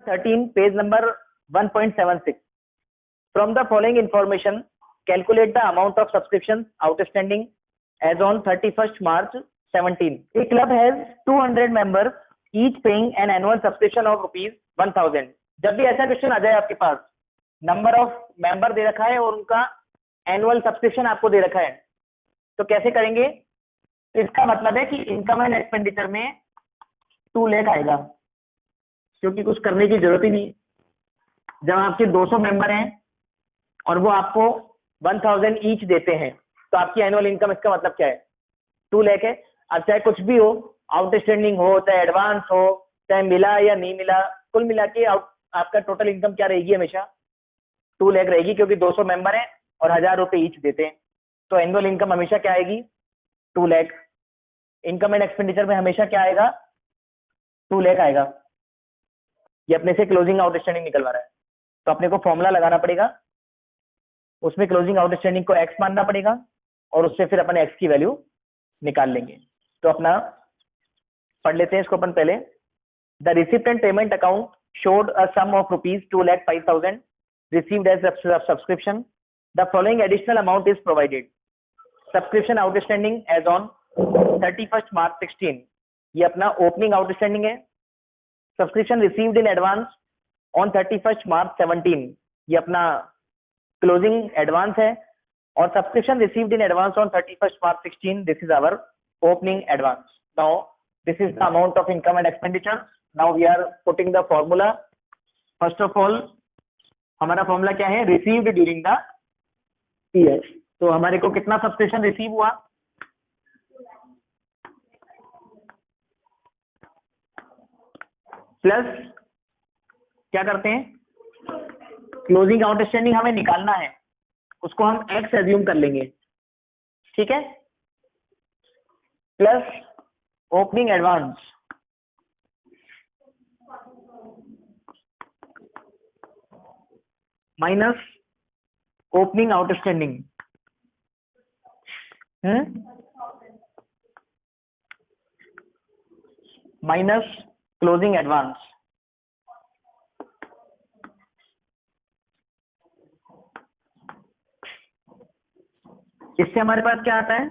13 page number 1.76. From the following information, calculate the amount of subscriptions outstanding as on 31st March 17. A club has 200 members, each paying an annual subscription of ₹1000. जब भी ऐसा question आ जाए आपके पास, number of member दे रखा है और उनका annual subscription आपको दे रखा है, तो कैसे करेंगे? इसका मतलब है कि इनकम एंड एक्सपेंडिचर में 2 लाख आएगा, क्योंकि कुछ करने की जरूरत ही नहीं। जब आपके 200 मेंबर हैं और वो आपको 1000 ईच देते हैं, तो आपकी एनुअल इनकम, इसका मतलब क्या है? 2 लाख है। अब चाहे कुछ भी हो, आउटस्टैंडिंग हो, चाहे एडवांस हो, चाहे मिला या नहीं मिला, कुल मिला के आपका टोटल इनकम क्या रहेगी? हमेशा 2 लाख रहेगी, क्योंकि 200 मेंबर हैं और 1000 रुपए ईच देते हैं। तो एनुअल इनकम हमेशा क्या आएगी? 2 लाख। इनकम एंड एक्सपेंडिचर में हमेशा क्या आएगा? 2 लाख आएगा। ये अपने से क्लोजिंग आउटस्टैंडिंग निकलवा रहा है, तो अपने को फॉर्मूला लगाना पड़ेगा, उसमें क्लोजिंग आउटस्टैंडिंग को एक्स मानना पड़ेगा और उससे फिर अपन एक्स की वैल्यू निकाल लेंगे। तो अपना पढ़ लेते हैं इसको अपन पहले। The receipt and payment account showed a sum of ₹2,05,000 received as subscription. The following additional amount is provided. Subscription outstanding as on 31st March 16. ये अपना ओपनिंग आउटस्टैंडिंग है। Subscription received in advance on 31st March 17. ये अपना closing advance है। और subscription received in advance on 31st March 16. This is our opening advance. Now this is the amount of income and expenditure. Now we are putting the formula. First of all, हमारा formula क्या है? Received during the year. तो हमारे को कितना subscription receive हुआ? Plus क्या करते हैं? क्लोजिंग आउटस्टैंडिंग हमें निकालना है, उसको हम एक्स एज्यूम कर लेंगे, ठीक है? Plus opening advance minus opening outstanding minus closing advance. इससे हमारे पास क्या आता है?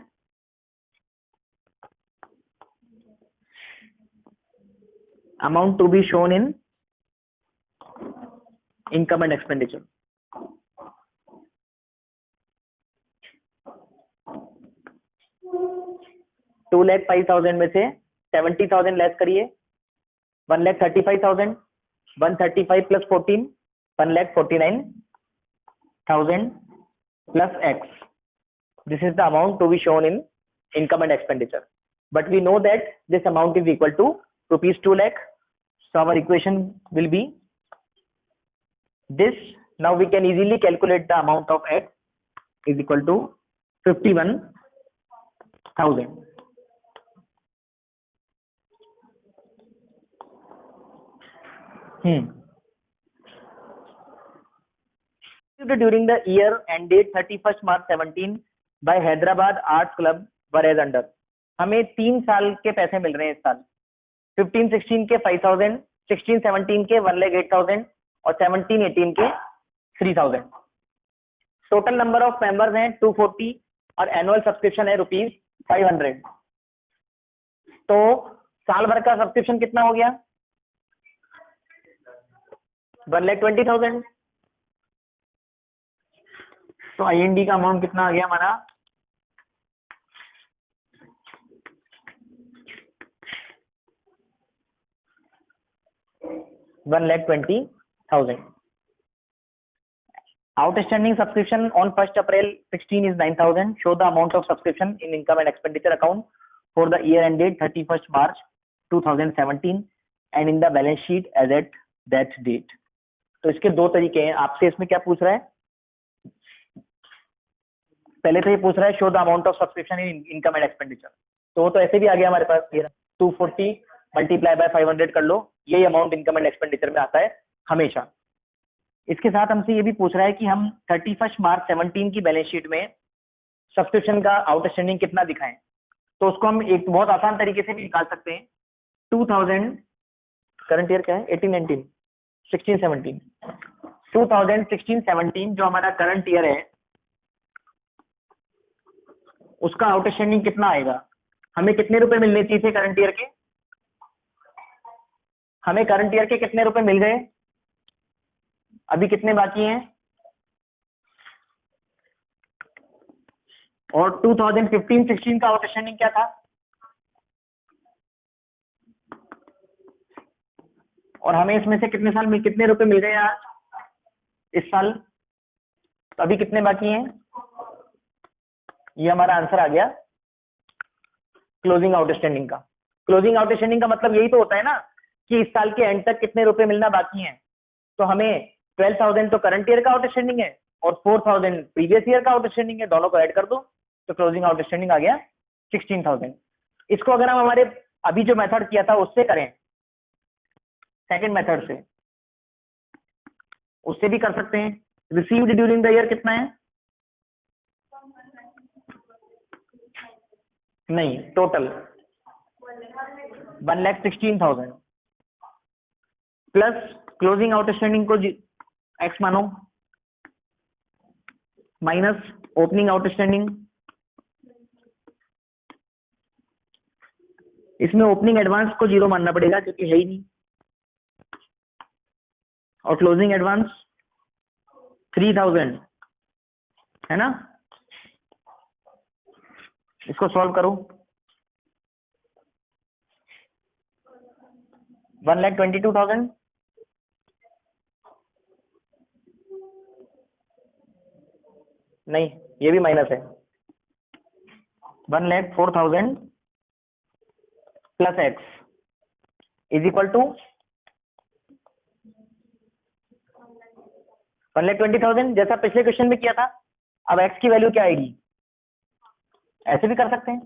Amount to be shown in income and expenditure. $2,05,000 में से 70,000 लेस करिए, 1,35,000, 135 plus 14, 1,49,000 plus x. This is the amount to be shown in income and expenditure. But we know that this amount is equal to ₹2 lakh. So our equation will be this. Now we can easily calculate the amount of x is equal to 51,000. During the year ended 31st March 17 by Hyderabad Arts Club whereas under. हमें 3 साल के पैसे मिल रहे हैं इस साल। 15-16 के 5,000, 16-17 के 1,08,000 और 17-18 के 3,000। टोटल नंबर ऑफ मेंबर्स हैं 240 और एनुअल सब्सक्रिप्शन है ₹500। तो साल भर का सब्सक्रिप्शन कितना हो गया? 1,20,000। तो IND का अमाउंट कितना आ गया हमारा? 1,20,000। Outstanding subscription on 1st April 16 is 9,000. Show the amount of subscription in income and expenditure account for the year ended 31st March 2017 and in the balance sheet as at that date. तो इसके 2 तरीके हैं। आपसे इसमें क्या पूछ रहा है? पहले तो ये पूछ रहा है show the amount of subscription in income and expenditure. तो वो तो ऐसे भी आ गया हमारे पास, 240 मल्टीप्लाई बाय 500 कर लो, यही अमाउंट इनकम एंड एक्सपेंडिचर में आता है हमेशा। इसके साथ हमसे ये भी पूछ रहा है कि हम 31 मार्च 17 की बैलेंस शीट में सब्सक्रिप्शन का आउटस्टैंडिंग कितना दिखाएं। तो उसको हम एक बहुत आसान तरीके से भी निकाल सकते हैं। 2000 करंट ईयर क्या है? 18-19 16-17 2016-17 जो हमारा करंट ईयर है उसका आउटस्टैंडिंग कितना आएगा? हमें कितने रुपए मिलने चाहिए थे करंट ईयर के? हमें करंट ईयर के कितने रुपए मिल गए? अभी कितने बाकी हैं? और 2015-16 का आउटस्टैंडिंग क्या था? और हमें इसमें से कितने साल में कितने रुपए मिल गए आज इस साल? तो अभी कितने बाकी हैं? ये हमारा आंसर आ गया क्लोजिंग आउटस्टैंडिंग का। क्लोजिंग आउटस्टैंडिंग का मतलब यही तो होता है ना कि इस साल के एंड तक कितने रुपए मिलना बाकी हैं। तो हमें 12,000 तो करंट ईयर का आउटस्टैंडिंग है और 4,000 प्रीवियस ईयर का आउटस्टैंडिंग है, दोनों को ऐड कर दो तो क्लोजिंग आउटस्टैंडिंग आ गया 16,000। इसको अगर हम हमारे अभी जो मेथड किया था उससे करें, सेकंड मेथड से, उससे भी कर सकते हैं। रिसीव्ड ड्यूरिंग द ईयर कितना है? नहीं, टोटल 1,16,000 प्लस क्लोजिंग आउटस्टैंडिंग को एक्स मानो माइनस ओपनिंग आउटस्टैंडिंग। इसमें ओपनिंग एडवांस को 0 मानना पड़ेगा क्योंकि है ही नहीं, और क्लोजिंग एडवांस 3,000 है ना। इसको सॉल्व करो। 1,22,000 नहीं, ये भी माइनस है। 1,04,000 plus X is equal to 1,20,000 जैसा पिछले क्वेश्चन में किया था। अब एक्स की वैल्यू क्या आएगी? ऐसे भी कर सकते हैं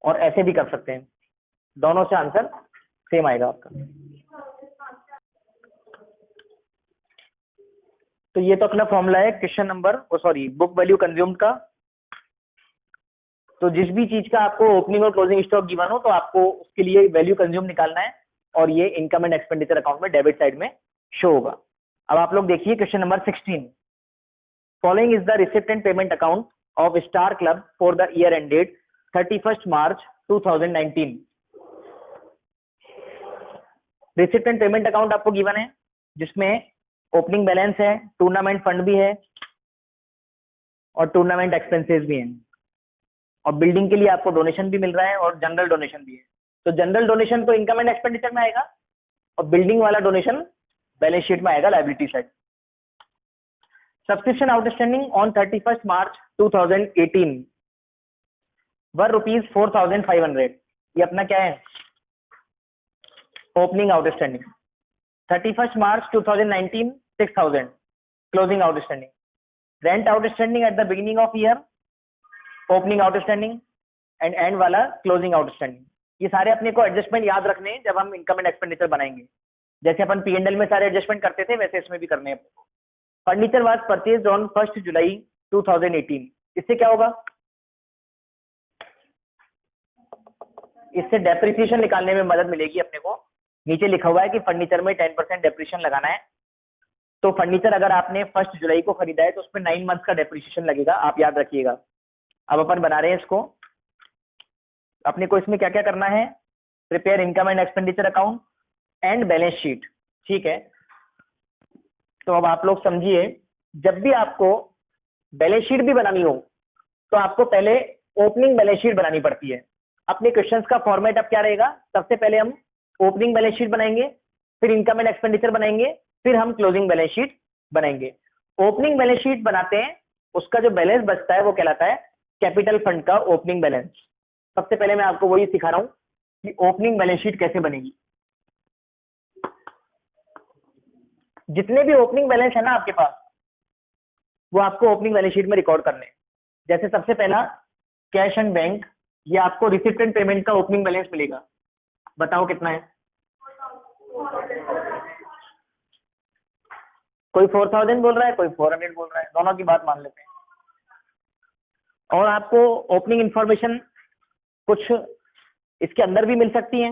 और ऐसे भी कर सकते हैं, दोनों से आंसर सेम आएगा आपका। तो ये तो अपना फॉर्मूला है question number book value consumed का। तो जिस भी चीज का आपको ओपनिंग और क्लोजिंग स्टॉक गिवन हो तो आपको उसके लिए वैल्यू कंज्यूम निकालना है और ये इनकम एंड एक्सपेंडिचर अकाउंट में डेबिट साइड में शो होगा। अब आप लोग देखिए question number 16। Following is the receipt and payment account of star club for the year ended 31 March 2019। Receipt and payment account आपको गिवन है जिसमें ओपनिंग बैलेंस है, टूर्नामेंट फंड भी है और टूर्नामेंट एक्सपेंसेस भी हैं, और बिल्डिंग के लिए आपको डोनेशन भी मिल रहा है और जनरल डोनेशन भी है। तो जनरल डोनेशन तो इनकम एंड एक्सपेंडिचर में आएगा और बिल्डिंग वाला डोनेशन बैलेंस शीट में आएगा liability side. Subscription outstanding on 31 मार्च 2018 वर ₹4,500। ये अपना क्या है? Opening outstanding. 31 March 2019 6,000 closing outstanding. Rent outstanding at the beginning of year opening outstanding and and वाला क्लोजिंग आउटस्टैंडिंग। ये सारे अपने को एडजस्टमेंट याद रखने हैं जब हम इनकम एंड एक्सपेंडिचर बनाएंगे। जैसे अपन P&L में सारे एडजस्टमेंट करते थे वैसे इसमें भी करने हैं। फर्नीचर वाज परचेज्ड ऑन 1 जुलाई 2018। इससे क्या होगा? इससे डेप्रिसिएशन निकालने में मदद मिलेगी अपने को। नीचे लिखा हुआ है कि फर्नीचर में 10% डेप्रिसिएशन लगाना है। तो फर्नीचर अगर आपने 1 जुलाई को खरीदा है तो उसमें 9 मंथ्स का डेप्रिसिएशन लगेगा, आप याद रखिएगा। अब अपन बना रहे हैं इसको। अपने को इसमें क्या क्या करना है? Prepare income and expenditure account and balance sheet, ठीक है। तो अब आप लोग समझिए, जब भी आपको बैलेंस शीट भी बनानी हो तो आपको पहले ओपनिंग बैलेंस शीट बनानी पड़ती है। अपने क्वेश्चंस का फॉर्मेट अब क्या रहेगा? सबसे पहले हम ओपनिंग बैलेंस शीट बनाएंगे, फिर इनकम एंड एक्सपेंडिचर बनाएंगे, फिर हम क्लोजिंग बैलेंस शीट बनाएंगे। ओपनिंग बैलेंस शीट बनाते हैं, उसका जो बैलेंस बचता है वो कहलाता है कैपिटल फंड का ओपनिंग बैलेंस। सबसे पहले मैं आपको वही सिखा रहा हूं कि ओपनिंग बैलेंस शीट कैसे बनेगी। जितने भी ओपनिंग बैलेंस है ना आपके पास, वो आपको ओपनिंग बैलेंस शीट में रिकॉर्ड करने हैं। जैसे सबसे पहला कैश एंड बैंक, ये आपको रिसिप्ट एंड पेमेंट का ओपनिंग बैलेंस मिलेगा। बताओ कितना है? कोई 4,000 बोल रहा है, कोई 400 बोल रहा है, दोनों की बात मान लेते हैं। और आपको ओपनिंग इंफॉर्मेशन कुछ इसके अंदर भी मिल सकती है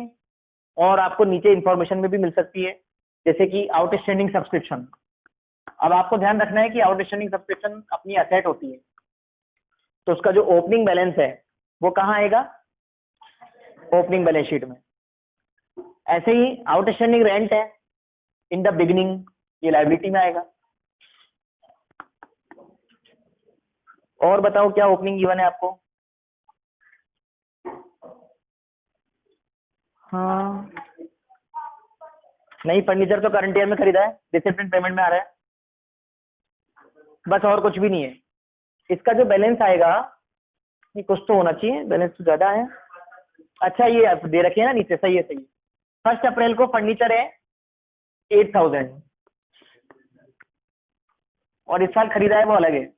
और आपको नीचे इंफॉर्मेशन में भी मिल सकती है। जैसे कि आउटस्टैंडिंग सब्सक्रिप्शन। अब आपको ध्यान रखना है कि आउटस्टैंडिंग सब्सक्रिप्शन अपनी असेट होती है, तो उसका जो ओपनिंग बैलेंस है वो कहाँ आएगा, ओपनिंग बैलेंस शीट में। ऐसे ही आउटस्टैंडिंग रेंट है इन द बिगिनिंग, ये लायबिलिटी में आएगा। और बताओ क्या ओपनिंग गिवन है आपको? हाँ नहीं, फर्नीचर तो करंट ईयर में खरीदा है, डिसिप्लिन पेमेंट में आ रहा है, बस और कुछ भी नहीं है। इसका जो बैलेंस आएगा, ये कुछ तो होना चाहिए, बैलेंस तो ज्यादा है। अच्छा ये आप दे रखे हैं ना नीचे, सही है सही है। 1 अप्रैल को फर्नीचर है 8,000 और इस साल खरीदा है वो अलग है।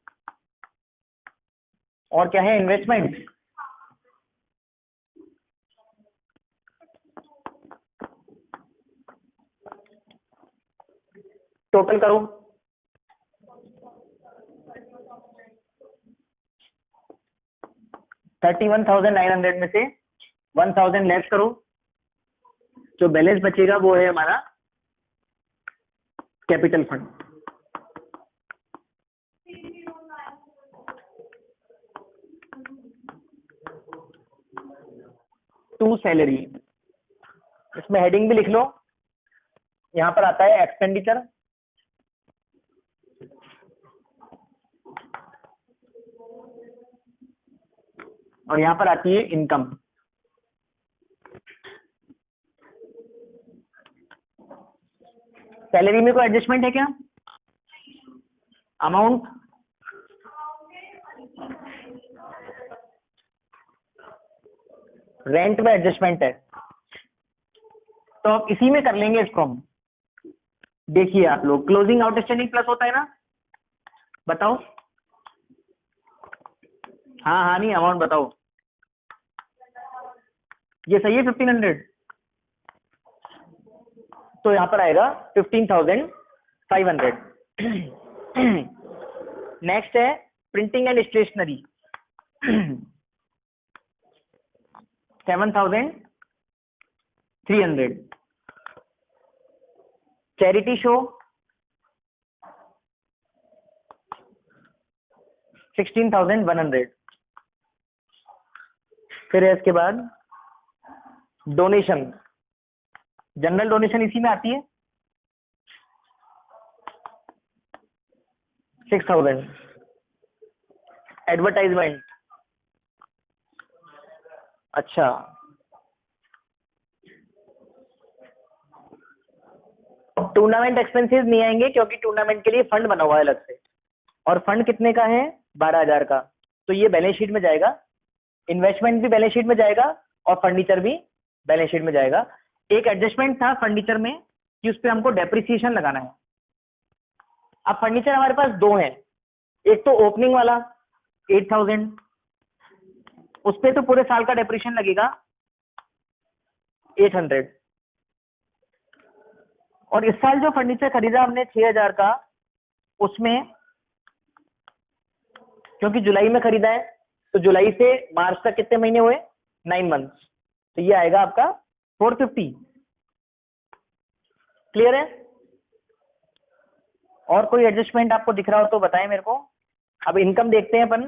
और क्या है, इन्वेस्टमेंट। टोटल करो, 31,900 में से 1,000 लेस करो, जो बैलेंस बचेगा वो है हमारा कैपिटल फंड। टू सैलरी, इसमें हेडिंग भी लिख लो, यहां पर आता है एक्सपेंडिचर, और यहां पर आती है इनकम। सैलरी में कोई एडजस्टमेंट है क्या? अमाउंट रेंट में एडजस्टमेंट है, तो अब इसी में कर लेंगे इसको हम। देखिए आप लोग, क्लोजिंग आउटस्टैंडिंग प्लस होता है ना, बताओ। हाँ हाँ नहीं, अमाउंट बताओ। ये सही है 1,500, तो यहां पर आएगा 15,500। नेक्स्ट है printing and stationery, 7,300। Charity show 16,100। फिर है इसके बाद डोनेशन, जनरल डोनेशन इसी में आती है 6,000। एडवर्टाइजमेंट, अच्छा टूर्नामेंट एक्सपेंसेस नहीं आएंगे क्योंकि टूर्नामेंट के लिए फंड बना हुआ है अलग से, और फंड कितने का है, 12,000 का, तो ये बैलेंस शीट में जाएगा। इन्वेस्टमेंट भी बैलेंस शीट में जाएगा और फर्नीचर भी बैलेंस शीट में जाएगा। एक एडजस्टमेंट था फर्नीचर में कि उस पर हमको डेप्रिसिएशन लगाना है। अब फर्नीचर हमारे पास दो हैं, एक तो ओपनिंग वाला 8,000, उस पर तो पूरे साल का डेप्रिसिएशन लगेगा 800, और इस साल जो फर्नीचर खरीदा हमने 6,000 का, उसमें क्योंकि जुलाई में खरीदा है तो जुलाई से मार्च तक कितने महीने हुए, 9 मंथ्स, तो ये आएगा आपका 450। क्लियर है? और कोई एडजस्टमेंट आपको दिख रहा हो तो बताएं मेरे को। अब इनकम देखते हैं अपन।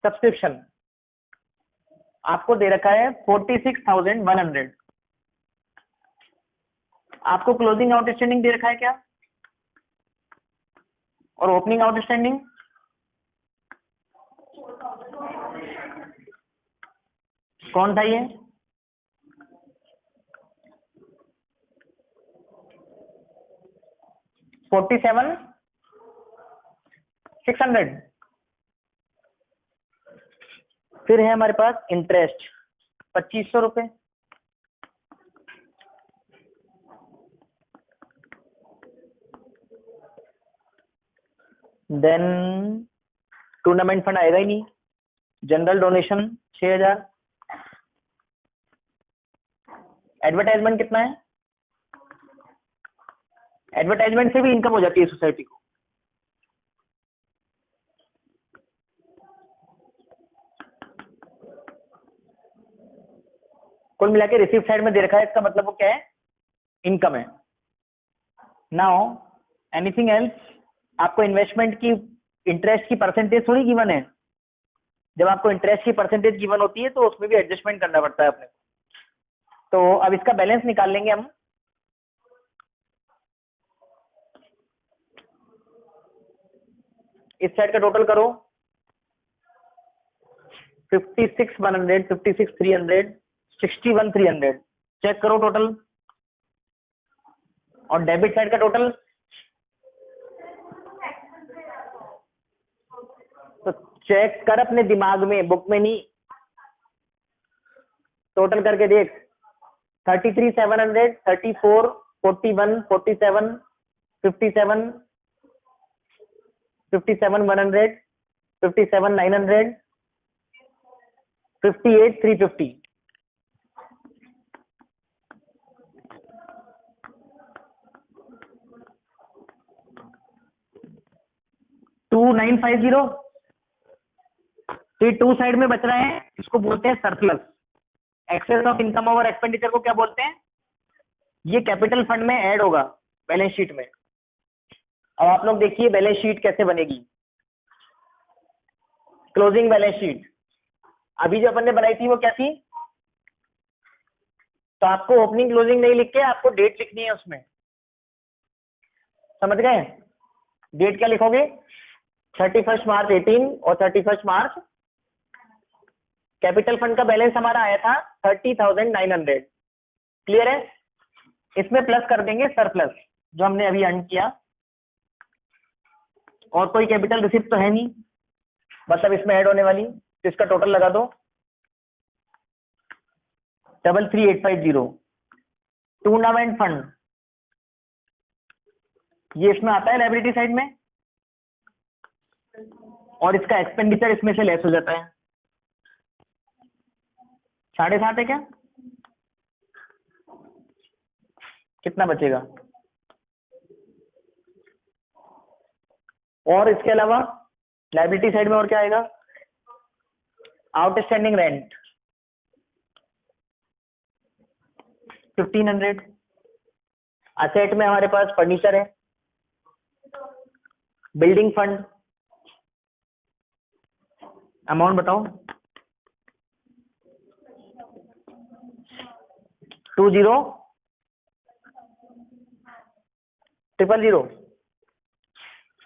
सब्सक्रिप्शन आपको दे रखा है 46,100। आपको क्लोजिंग आउटस्टैंडिंग दे रखा है क्या, और ओपनिंग आउटस्टैंडिंग? कौन था ये? $47,600। फिर है हमारे पास इंटरेस्ट 2,500 रुपए। देन टूर्नामेंट फंड आएगा ही नहीं। General donation 6,000। एडवर्टाइजमेंट कितना है? एडवर्टाइजमेंट से भी इनकम हो जाती है सोसाइटी को। कुल मिला के रिसीव साइड में दे रखा है, इसका मतलब वो क्या है, इनकम है। Now anything else? आपको इन्वेस्टमेंट की इंटरेस्ट की परसेंटेज थोड़ी गिवन है। जब आपको इंटरेस्ट की परसेंटेज गिवन होती है तो उसमें भी एडजस्टमेंट करना पड़ता है अपने। तो अब इसका बैलेंस निकाल लेंगे हम। इस साइड का टोटल करो 56,100, 56,300, 61,300। चेक करो टोटल। और डेबिट साइड का टोटल तो चेक कर अपने दिमाग में, बुक में नहीं। टोटल करके देख 33,700, 34, 41, 47, 57, 57,100, 57,900, 58,350। 2,950। तो ये टू साइड में बच रहे हैं, इसको बोलते हैं surplus. Excess of income over expenditure को क्या बोलते हैं? ये कैपिटल फंड में ऐड होगा बैलेंस शीट में। अब आप लोग देखिए बैलेंस शीट कैसे बनेगी। क्लोजिंग बैलेंस शीट अभी जो अपन ने बनाई थी वो क्या थी? तो आपको ओपनिंग क्लोजिंग नहीं लिख के आपको डेट लिखनी है उसमें, समझ गए? डेट क्या लिखोगे? 31 मार्च 18 और 31 मार्च। कैपिटल फंड का बैलेंस हमारा आया था 30,900। क्लियर है? इसमें प्लस कर देंगे सरप्लस जो हमने अभी अर्न किया। और कोई कैपिटल रिसिप्ट तो है नहीं, मतलब इसमें ऐड होने वाली, तो इसका टोटल लगा दो 33,850। टूर्नामेंट फंड ये इसमें आता है लायबिलिटी साइड में, और इसका एक्सपेंडिचर इसमें से लेस हो जाता है। 7.5 है क्या? कितना बचेगा? और इसके अलावा लायबिलिटी साइड में और क्या आएगा? Outstanding rent 1,500। असेट में हमारे पास फर्नीचर है। बिल्डिंग फंड अमाउंट बताओ। 20,000।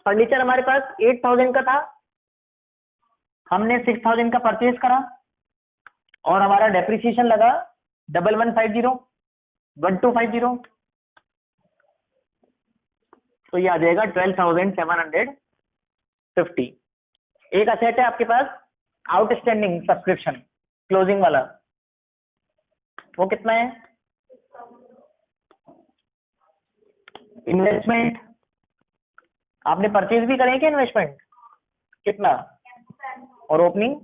फर्नीचर हमारे पास 8,000 का था, हमने 6,000 का परचेज करा और हमारा डेप्रिसिएशन लगा 1250। तो ये आ जाएगा 12,750। एक असेट है आपके पास आउटस्टैंडिंग सब्सक्रिप्शन क्लोजिंग वाला, वो कितना है? इन्वेस्टमेंट आपने परचेज भी करें क्या? इन्वेस्टमेंट कितना? और ओपनिंग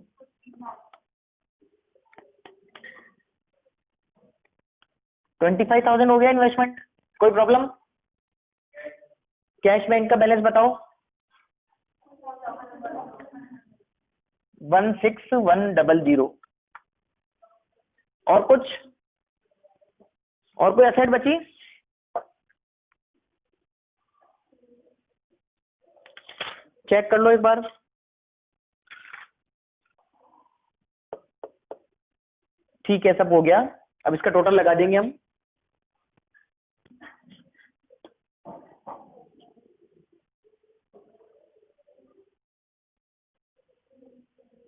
25,000 हो गया इन्वेस्टमेंट। कोई प्रॉब्लम? कैश बैंक का बैलेंस बताओ। 16,100। और कुछ? और कोई असेट बची? चेक कर लो एक बार। ठीक है, सब हो गया। अब इसका टोटल लगा देंगे हम।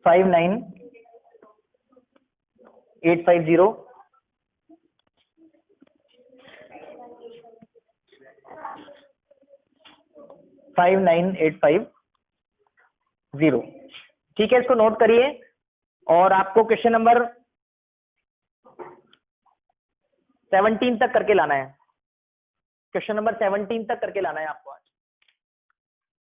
$59,850 59,850। ठीक है, इसको नोट करिए। और आपको क्वेश्चन नंबर 17 तक करके लाना है। क्वेश्चन नंबर 17 तक करके लाना है आपको।